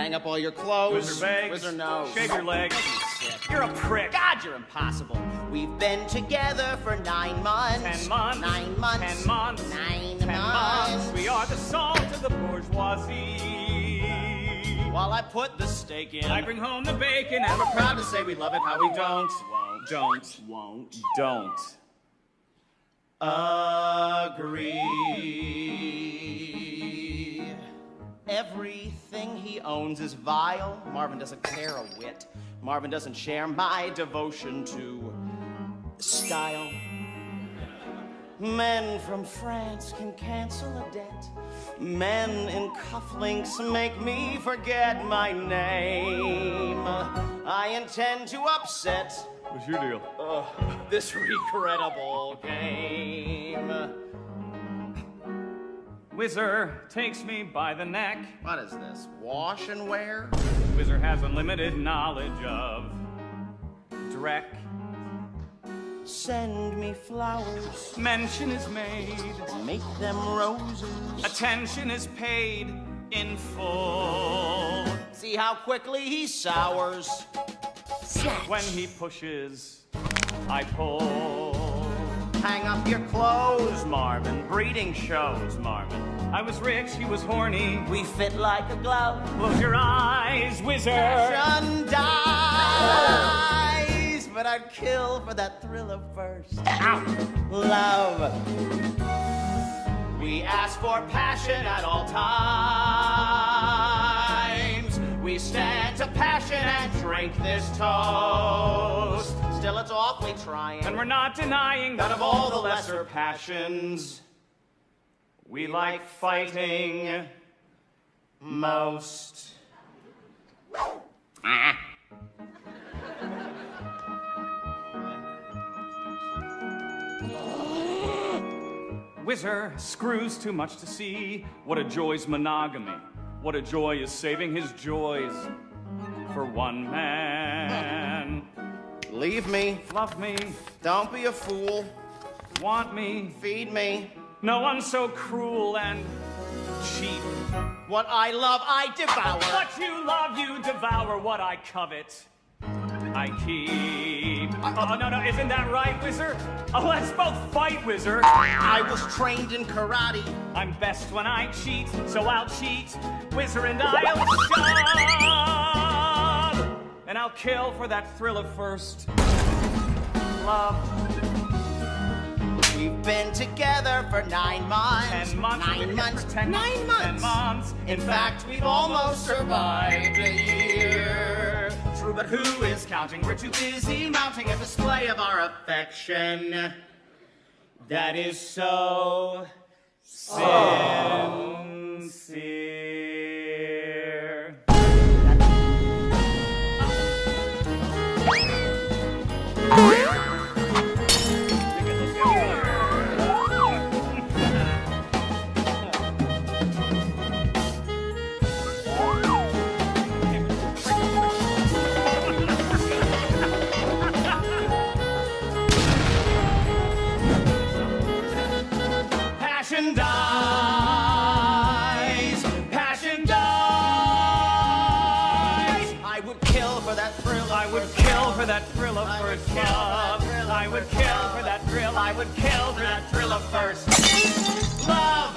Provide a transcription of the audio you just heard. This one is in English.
Hang up all your clothes. Whizzer bags. Whizzer nose. Shave your legs. You're a prick. God, you're impossible. We've been together for 9 months. 10 months. 9 months. 10 months. 9 10 months. months. We are the salt of the bourgeoisie. While I put the steak in, I bring home the bacon, and we're proud to say we love it how we don't agree. Everything he owns is vile. Marvin doesn't care a whit. Marvin doesn't share my devotion to style. Men from France can cancel a debt. Men in cufflinks make me forget my name. I intend to upset What's your deal? this regrettable game. Whizzer takes me by the neck. What is this? Wash and wear? Whizzer has unlimited knowledge of Drek. Send me flowers. Mention is made. Make them roses. Attention is paid in full. See how quickly he sours. When he pushes, I pull. Hang up your clothes, Marvin. Breeding shows, Marvin. I was rich, he was horny. We fit like a glove. Close your eyes, Whizzer. Passion dies, but I'd kill for that thrill of first. Ow. Love. We ask for passion at all times. We stand to passion and drink this toast. Still, it's awfully trying. And we're not denying That of all the lesser passions, we like fighting most. Whizzer screws too much to see. What a joy's monogamy. What a joy is saving his joys for one man. Leave me. Love me, Don't be a fool. want me. Feed me. No one's so cruel and cheap. What I love, I devour. What you love, you devour. What I covet, I keep. Oh, no, isn't that right, Whizzer? Oh, let's both fight, Whizzer. I was trained in karate. I'm best when I cheat, so I'll cheat. Whizzer and I'll shove. And I'll kill for that thrill of first love. We've been together for 9 months. 10 months. 9 months. 10 9 months. 10 months. In fact, we've almost survived a year. True, but who is counting? We're too busy mounting a display of our affection. That is so sincere. Passion dies. Passion dies. I would kill for that thrill. I would kill for that thrill of first love. I would kill for that thrill. I would kill for that thrill of first love.